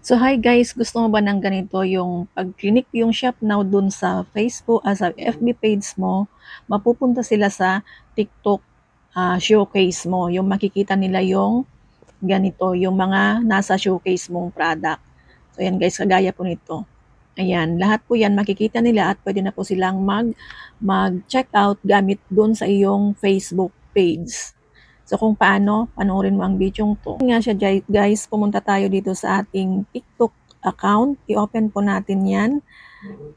So hi guys, gusto mo ba ng ganito yung pag-click yung shop now dun sa Facebook sa FB page mo, mapupunta sila sa TikTok showcase mo. Yung makikita nila yung ganito, yung mga nasa showcase mong product. So yan guys, kagaya po nito. Ayan, lahat po yan makikita nila at pwede na po silang mag-check out gamit dun sa iyong Facebook page. So kung paano, panoorin mo ang video to. Nga siya guys, pumunta tayo dito sa ating TikTok account. I-open po natin yan.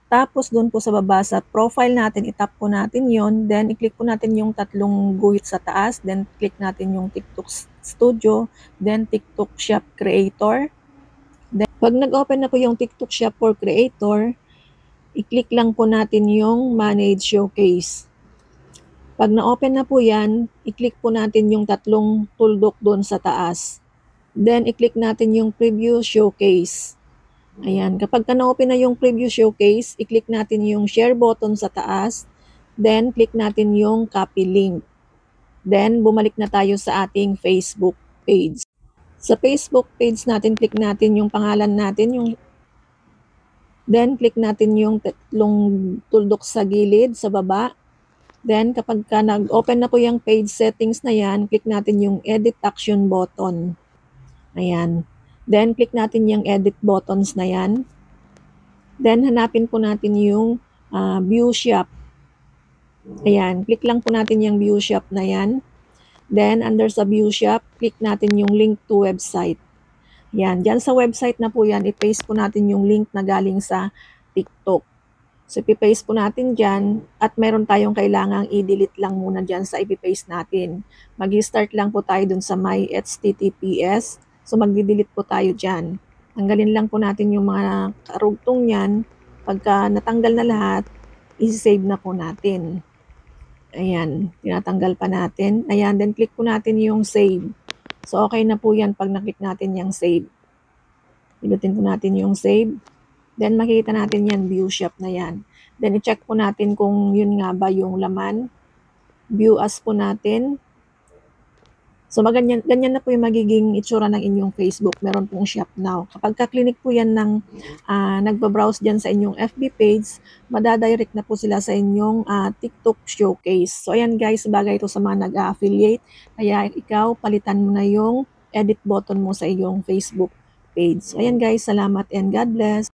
Tapos doon po sa baba sa profile natin, itap po natin yon. Then i-click po natin yung tatlong guhit sa taas. Then click natin yung TikTok Studio. Then TikTok Shop Creator. Then pag nag-open na po yung TikTok Shop for Creator, i-click lang po natin yung Manage Showcase. Pag na-open na po yan, i-click po natin yung tatlong tuldok doon sa taas. Then, i-click natin yung Preview Showcase. Ayan, kapag na-open na yung Preview Showcase, i-click natin yung Share button sa taas. Then, click natin yung Copy Link. Then, bumalik na tayo sa ating Facebook page. Sa Facebook page natin, click natin yung pangalan natin. Then, click natin yung tatlong tuldok sa gilid, sa baba. Then, kapag nag-open na po yung page settings na yan, click natin yung Edit Action button. Ayan. Then, click natin yung Edit buttons na yan. Then, hanapin po natin yung View Shop. Ayan. Click lang po natin yung View Shop na yan. Then, under sa View Shop, click natin yung Link to Website. Ayan. Diyan sa website na po yan, i-paste po natin yung link na galing sa TikTok. So, ipipaste po natin dyan at meron tayong kailangang i-delete lang muna dyan sa ipipaste natin. Mag-start lang po tayo dun sa my HTTPS. So, mag-delete po tayo dyan. Tanggalin lang po natin yung mga karugtong yan. Pagka natanggal na lahat, i-save na po natin. Ayan, tinatanggal pa natin. Ayan, then click po natin yung save. So, okay na po yan pag naklik natin yung save. Pinutin po natin yung save. Then, makikita natin yan, view shop na yan. Then, i-check po natin kung yun nga ba yung laman. View as po natin. So, ganyan na po yung magiging itsura ng inyong Facebook. Meron pong shop now. Kapag ka-clinic po yan ng nagbabrowse dyan sa inyong FB page, madadirect na po sila sa inyong TikTok showcase. So, ayan guys, bagay ito sa mga nag-affiliate. Kaya ikaw, palitan mo na yung edit button mo sa iyong Facebook page. So, ayan guys, salamat and God bless.